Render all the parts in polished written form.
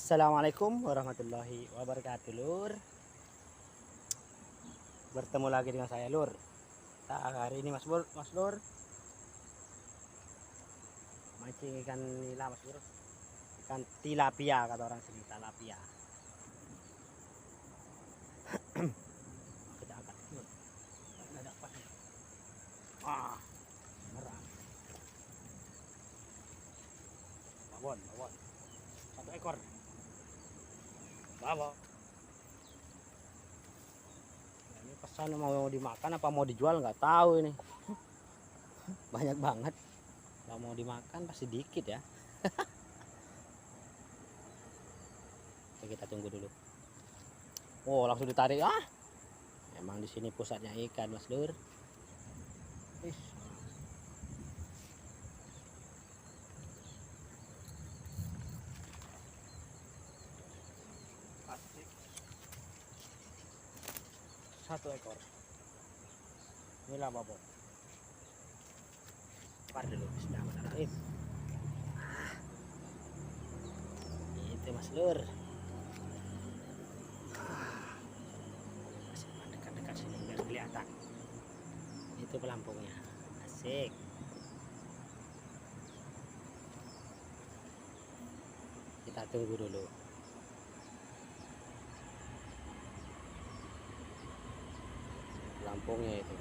Assalamualaikum warahmatullahi wabarakatuh, Lur. Bertemu lagi dengan saya, Lur. Hari ini Mas Lur, mancing ikan nila, Mas Lur. Ikan tilapia kata orang sini, tilapia. Kita angkat, Lur. Nggak dapat. Wah, merah. Babon. Satu ekor. Babon. Ini pesan mau dimakan apa mau dijual nggak tahu ini. Banyak banget. Kalau mau dimakan pasti dikit ya. Oke, kita tunggu dulu. Oh, langsung ditarik. Emang di sini pusatnya ikan, Mas Lur. Satu ekor. Inilah babon. Par dulu, bismillahirrahmanirrahim. Itu Mas Lur. Masih dekat-dekat sini biar kelihatan. Itu pelampungnya. Asik. Kita tunggu dulu. Pelampungnya itu.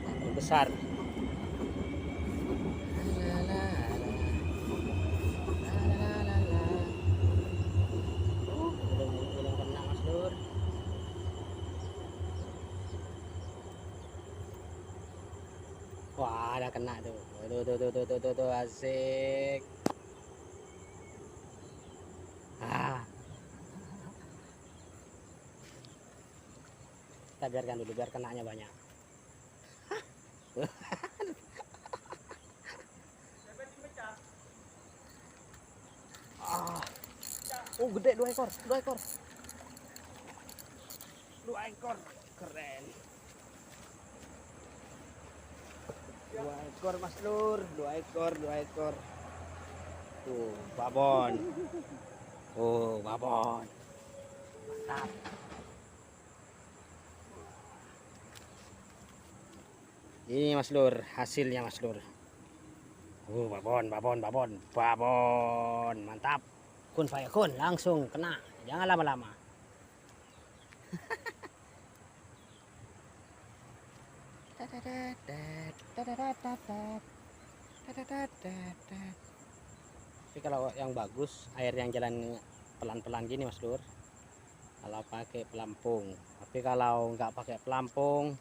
Pelampung besar. Belum kena, Mas Lur. Wah, ada kena tuh. Tuh, asik. Kita biarkan dulu biar kenanya banyak. Oh, gede, 2 ekor. 2 ekor. Keren. 2 ekor, Mas Lur. 2 ekor. Tuh, babon. Babon. Mantap. Ini Mas Lur, hasilnya Mas Lur. Babon. Mantap. Kun fayakun, langsung kena. Jangan lama-lama. Tapi kalau yang bagus, air yang jalan pelan-pelan gini Mas Lur, kalau pakai pelampung. Tapi kalau nggak pakai pelampung,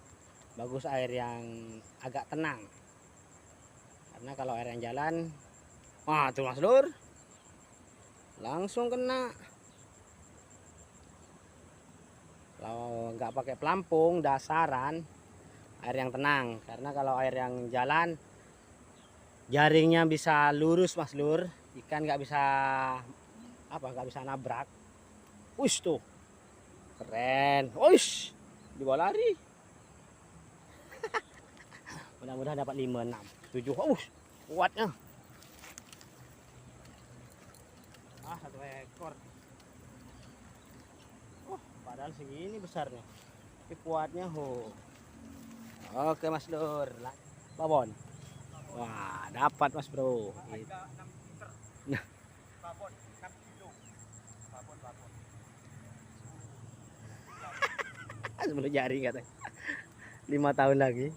bagus air yang agak tenang. Karena kalau air yang jalan, tuh Mas Lur, langsung kena. Kalau nggak pakai pelampung, dasaran air yang tenang. Karena kalau air yang jalan, jaringnya bisa lurus Mas Lur, ikan nggak bisa nabrak. Wush tuh, keren. Wush, dibawa lari. Mudah-mudahan dapat 5, 6, 7. Kuatnya. 1 ekor. Padahal segini besarnya. Tapi kuatnya. Oke Mas Lur. Babon. Wah, dapat Mas Bro. Babon 6 kilo. Babon. 10 jari katanya. 5 tahun lagi.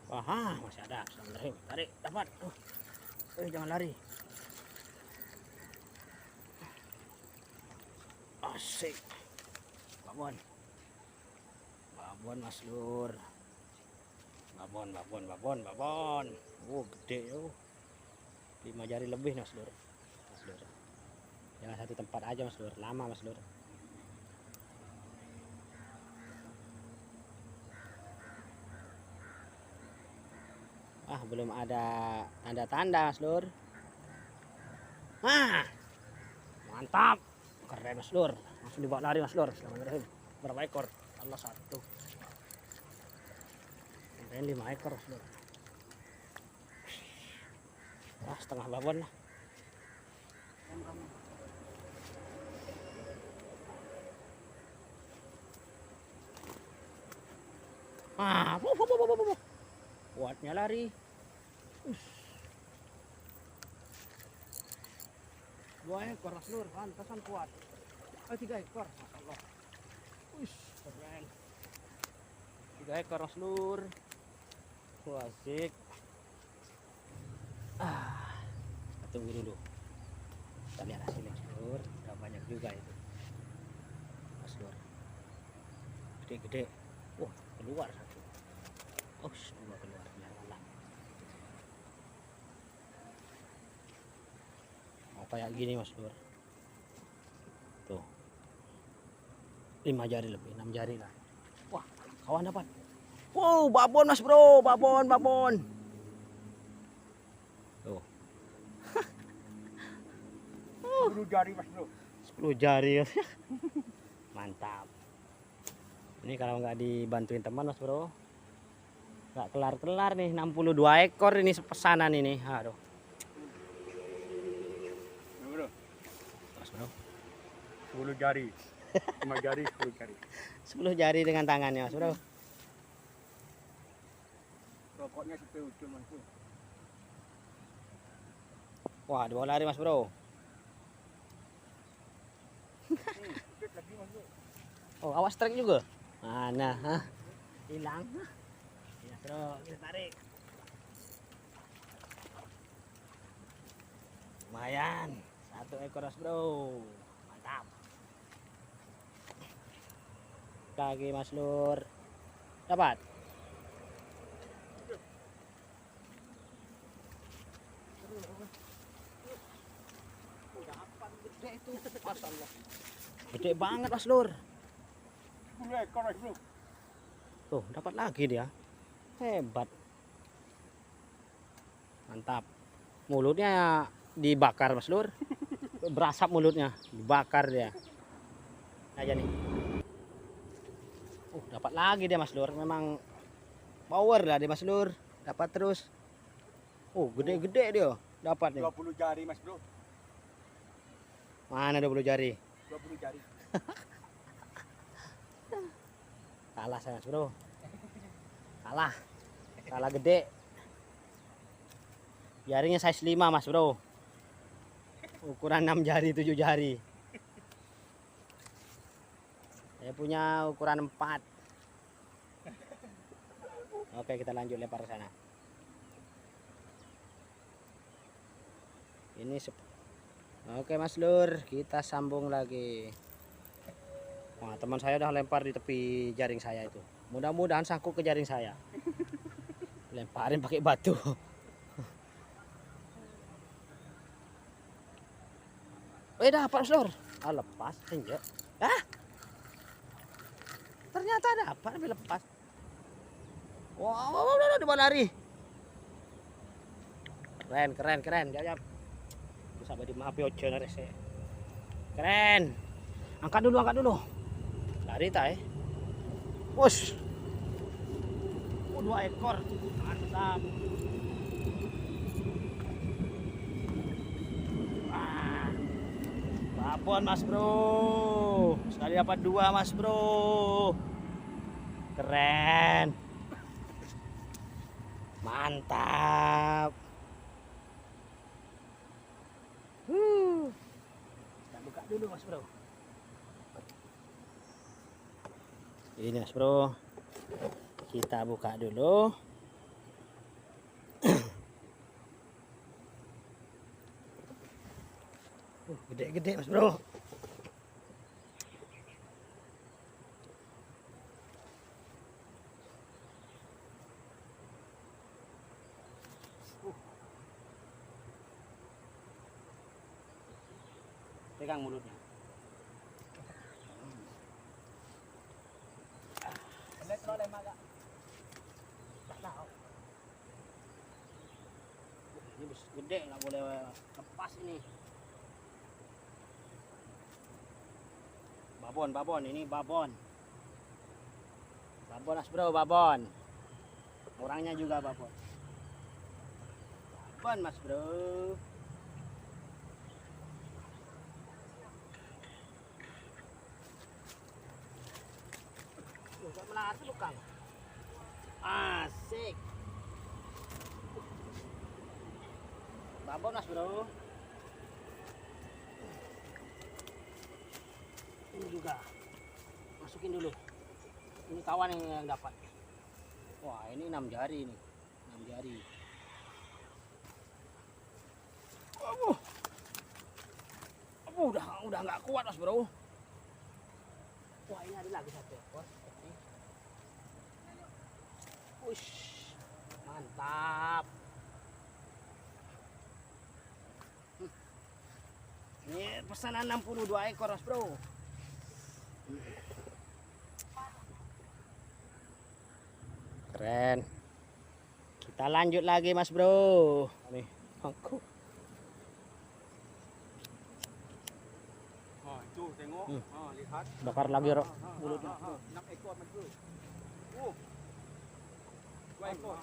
Wah, masih ada. Tarik, dapat. Jangan lari. Asik. Babon Mas Lur. Babon. Gede yo. 5 jari lebih Mas Lur. Jangan satu tempat aja Mas Lur. Lama Mas Lur. Belum ada tanda-tanda Mas Lur. Mantap. Keren Mas Lur. Langsung dibawa lari Mas Lur. Berapa ekor? Allah, 1. Keren 5 ekor mas lur. Wah, setengah babon lah. Ah, kuatnya lari. 2 ekor mas lur, pantasan kuat. 3 ekor, masyaallah. Keren. 3 ekor mas lur. Wah, asik. Kita tunggu dulu. Kita lihat hasilnya mas lur. Udah banyak juga itu mas lur. Gede-gede. Wah, keluar satu. Oh, 2 keluar. Biarlah. Mau kayak gini mas lur. Tuh. 5 jari lebih, 6 jari lah. Wah, kawan dapat. Wow, babon mas bro, babon. Tuh. 10 jari mas bro. 10 jari. Mantap. Ini kalau nggak dibantuin teman mas bro, nggak kelar nih. 62 ekor ini pesanan ini. Aduh. Nah, bro. Mas bro. 10 jari. 5 jari, 10 jari. 10 jari dengan tangannya mas bro. Rokoknya sampai ujung mas bro. Wah, dibawa lari mas bro. Dikit lagi mas bro. Oh, awas trek juga. Mana? Hah? Hilang. Ya bro, kita tarik. Lumayan. 1 ekor mas bro. Mantap. Lagi mas lur. Dapat. Gede itu. Masyaallah. Gede banget mas lur. 10 ekor mas bro. Tuh, dapat lagi dia. Hebat. Mantap. Mulutnya dibakar mas lur. Berasap mulutnya, dibakar dia. Aja nih. Dapat lagi dia mas lur. Memang power lah dia mas lur. Dapat terus. Gede-gede dia. Dapat nih. 20 jari mas bro. Mana 20 jari? 20 jari. Kalah saya mas bro. Kalah gede. Jarinya size 5 mas bro. Ukuran 6 jari 7 jari. Saya punya ukuran 4. Oke, kita lanjut lempar ke sana. Ini Oke mas lur, kita sambung lagi. Wah, teman saya udah lempar di tepi jaring saya itu. Mudah-mudahan sangkut ke jaring saya. Lemparin pakai batu. Dapat mas lur. Lepas aja. Ternyata dapat tapi lepas. Wow, udah lari. Keren. Jap. Bisa badi maapi ojo na rese. Keren. Angkat dulu. Lari tay. Wush. 2 ekor. Mantap. Babon mas bro. Sekali dapat 2 mas bro. Keren. Mantap. Kita buka dulu mas bro. Ini mas bro. Kita buka dulu. Gede-gede mas bro. Pegang mulutnya. Ini gede, nggak boleh lepas ini. Babon, ini babon. Babon mas bro, babon. Orangnya juga babon. Babon mas bro. Gak melati bukan? Asik. Babon mas bro. Ini juga. Masukin dulu. Ini kawan yang dapat. Wah ini 6 jari nih. 6 jari. Udah nggak kuat mas bro. Wah ini ada lagi satu ekor. Wush, mantap. Ini pesanan 62 ekor mas bro. Keren. Kita lanjut lagi mas bro. Nih aku. Itu tengok. Lihat. Bakar lagi rok. Mulutnya. 6 ekor mas bro. 2 ekor.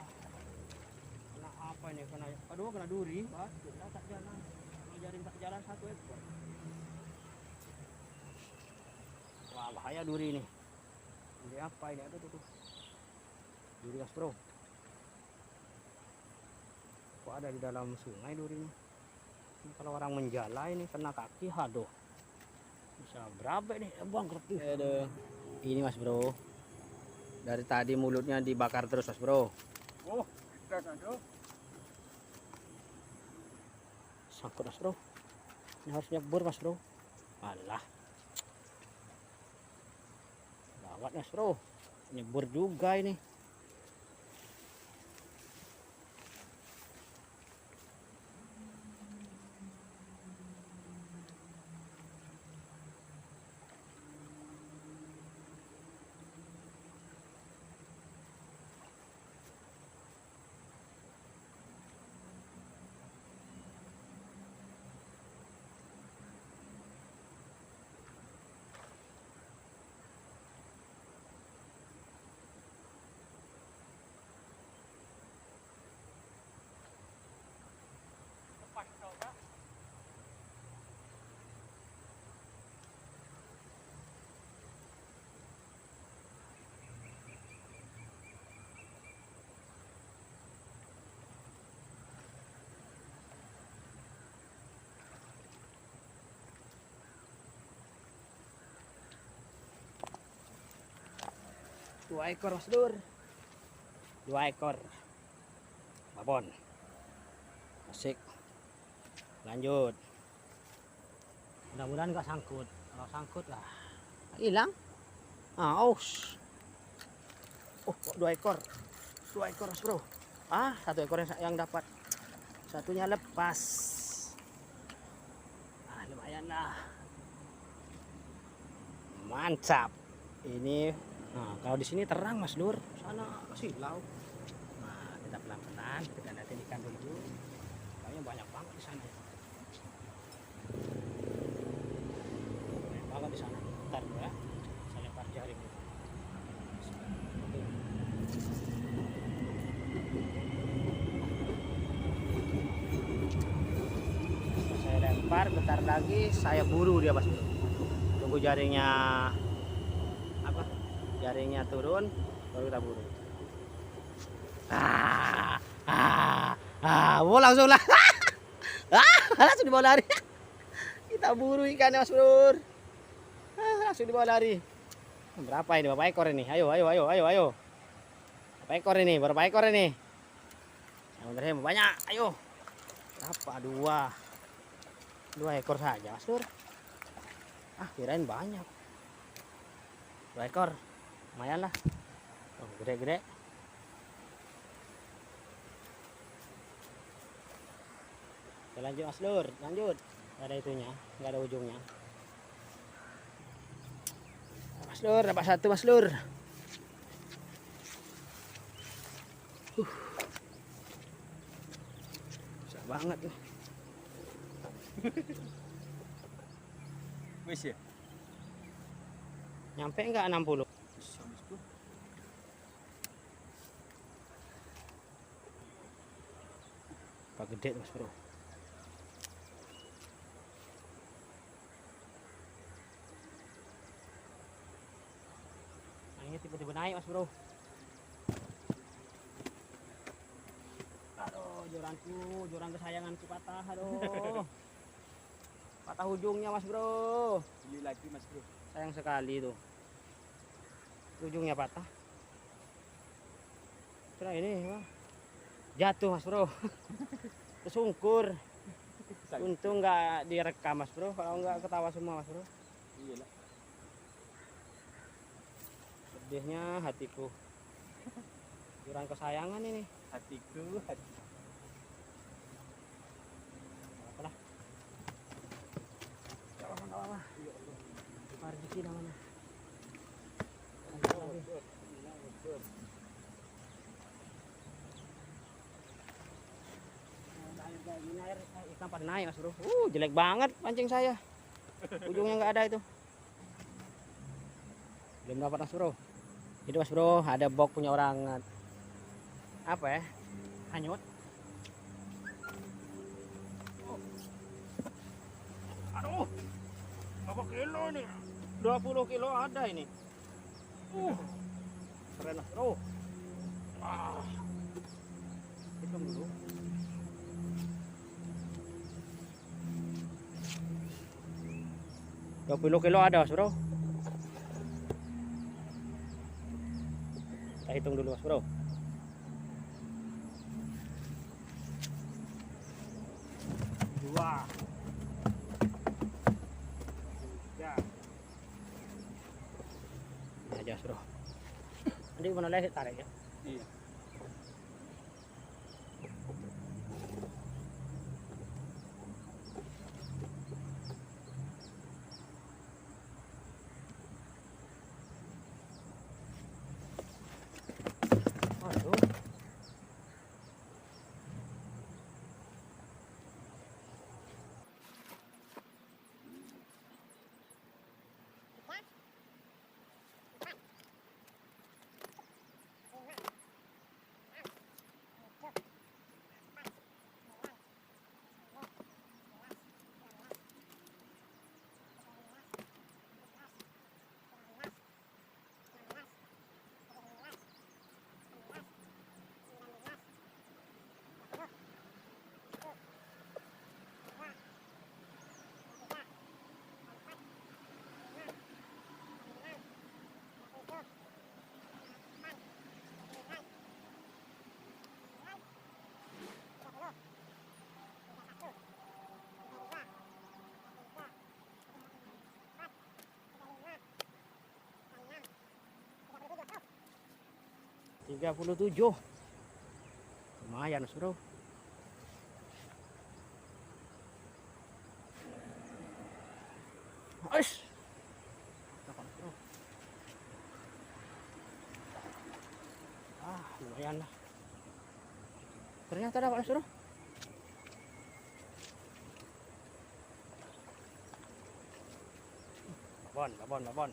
Kena apa ini? Kena duri. Tak jalan. Ngajarin tak jalan 1 ekor. Wah bahaya duri ini. Ini apa ini? Ada tuh. Duri mas bro. Kok ada di dalam sungai durinya? Ini kalau orang menjala ini kena kaki, aduh. Bisa berapa nih? Bangkrut tuh. Aduh. Ini mas bro. Dari tadi mulutnya dibakar terus mas bro. Kita ada. Sangkut mas bro. Ini harus nyebur mas bro. Alah. Gawat mas bro. Nyebur juga ini. Dua ekor mas Dur. 2 ekor. Babon. Asik. Lanjut. Mudah-mudahan nggak sangkut. Kalau sangkut lah hilang. Aus. Kok 2 ekor. 2 ekor mas bro. 1 ekor yang dapat. Satunya lepas. Lumayan lah. Mantap. Ini kalau di sini terang mas Dur, sana silau. Nah kita pelan-pelan, kita nanti ikan dulu. Kayaknya banyak banget di sana. Banyak banget di sana. Ntar ya, saya lempar jaring. Saya lempar, bentar lagi saya buru dia mas Dur. Tunggu jaringnya jaringnya turun baru kita buru. Langsung lah. Langsung dibawa lari. Kita buru ikannya mas Bro. Langsung dibawa lari. Berapa ini? Berapa ekor ini? Ayo. Berapa ekor ini? Yang banyak. Ayo. Berapa? 2 ekor saja mas Bro. Kirain banyak. 2 ekor. Lumayan lah. Gede-gede. Kita lanjut mas Lur, lanjut. Gak ada itunya, gak ada ujungnya. Mas Lur, dapat 1 mas Lur. Susah banget nih. Wis ya? Nyampe enggak 60? Pak gede mas bro. Nah, ini tiba-tiba naik mas bro. Aduh, joran kesayanganku patah. Aduh, patah ujungnya mas bro. Beli lagi mas bro. Sayang sekali itu, ujungnya patah. Kira ini wah, jatuh mas bro. Kesungkur. Untung nggak direkam mas bro, kalau nggak ketawa semua mas bro. Iyalah. Sedihnya hatiku. Joran kesayangan ini. Hatiku, hati. Apalah. Gak apa-apa. Rezeki namanya. Air ikan pada naik mas bro. Jelek banget pancing saya. Ujungnya nggak ada itu. Belum dapat mas bro. Itu mas bro, ada box punya orang apa ya? Hanyut. Aduh, berapa kilo ini? 20 kilo ada ini. Keren mas bro. Hitung dulu. Dua 20 kilo ada mas bro. Kita hitung dulu mas bro. Dua. Ya. Ini aja mas bro. Nanti mana lagi tarik ya? Iya. Aduh. Tiga 37. Lumayan mas bro. Ais. Lumayan lah. Ternyata dapat mas bro. Babon.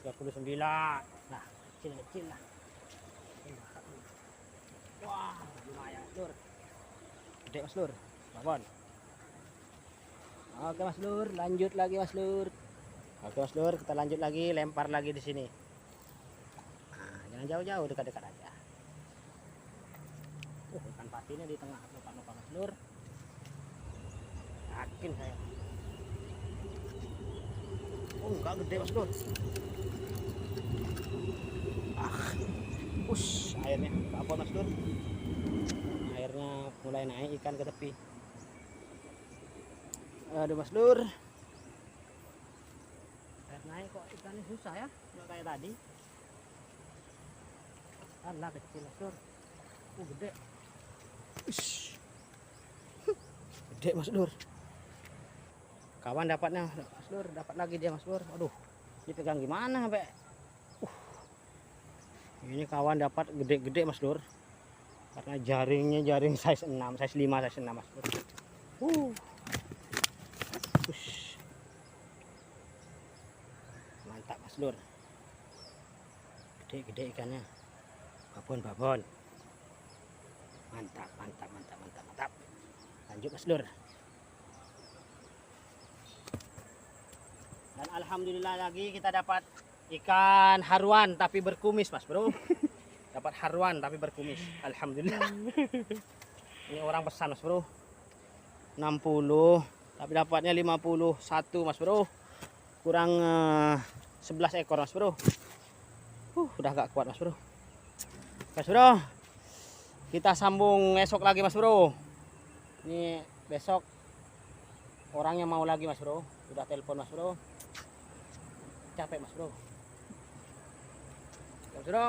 39. Nah, kecil lah. Wah, lumayan lur. Gede mas lur. Babon. Oke mas lur, lanjut lagi mas lur. Oke mas lur, kita lanjut lagi, lempar lagi di sini. Nah, jangan jauh-jauh, dekat-dekat aja. Ikan patinya di tengah lupa mas lur. Yakin saya. Enggak gede mas lur. Airnya apa mas lur? Airnya mulai naik, ikan ke tepi. Aduh mas lur, air naik kok ikannya susah ya, nggak kayak tadi. Alah kecil mas lur. Gede. Gede mas lur. Kawan dapatnya mas lur, dapat lagi dia mas lur. Aduh, dipegang gimana sampai ini kawan dapat gede-gede mas lur, karena jaringnya jaring size 6, size 5, size 6 mas lur. Mantap mas lur, gede-gede ikannya. Babon. Mantap, mantap, mantap, mantap, mantap. Lanjut Mas Lur. Dan alhamdulillah lagi kita dapat ikan haruan tapi berkumis Mas Bro. Dapat haruan tapi berkumis. Alhamdulillah. Ini orang pesan Mas Bro. 60 tapi dapatnya 51 Mas Bro. Kurang 11 ekor Mas Bro. Udah gak kuat Mas Bro. Mas Bro, kita sambung esok lagi Mas Bro. Ini besok orangnya mau lagi Mas Bro. Udah telepon Mas Bro. Capek Mas Bro. Mas Bro,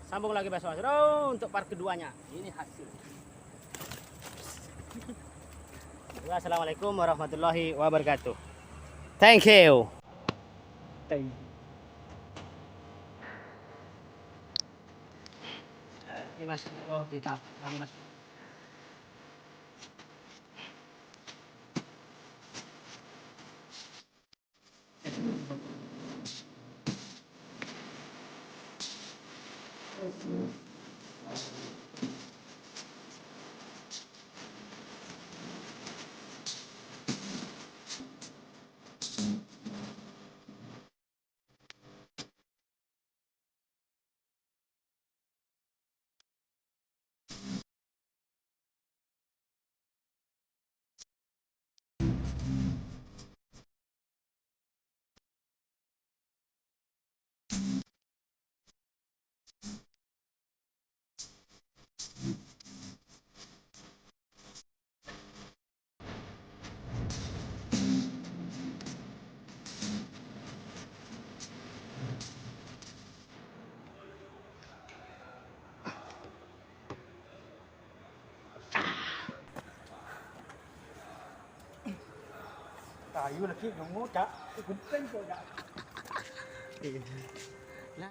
sambung lagi besok Mas Bro untuk part keduanya. Ini hasil. Wassalamualaikum warahmatullahi wabarakatuh. Thank you. Thank you. Ini Mas, oh ditap, Mas. Kayu lagi nunggu tak, gunting kok tak.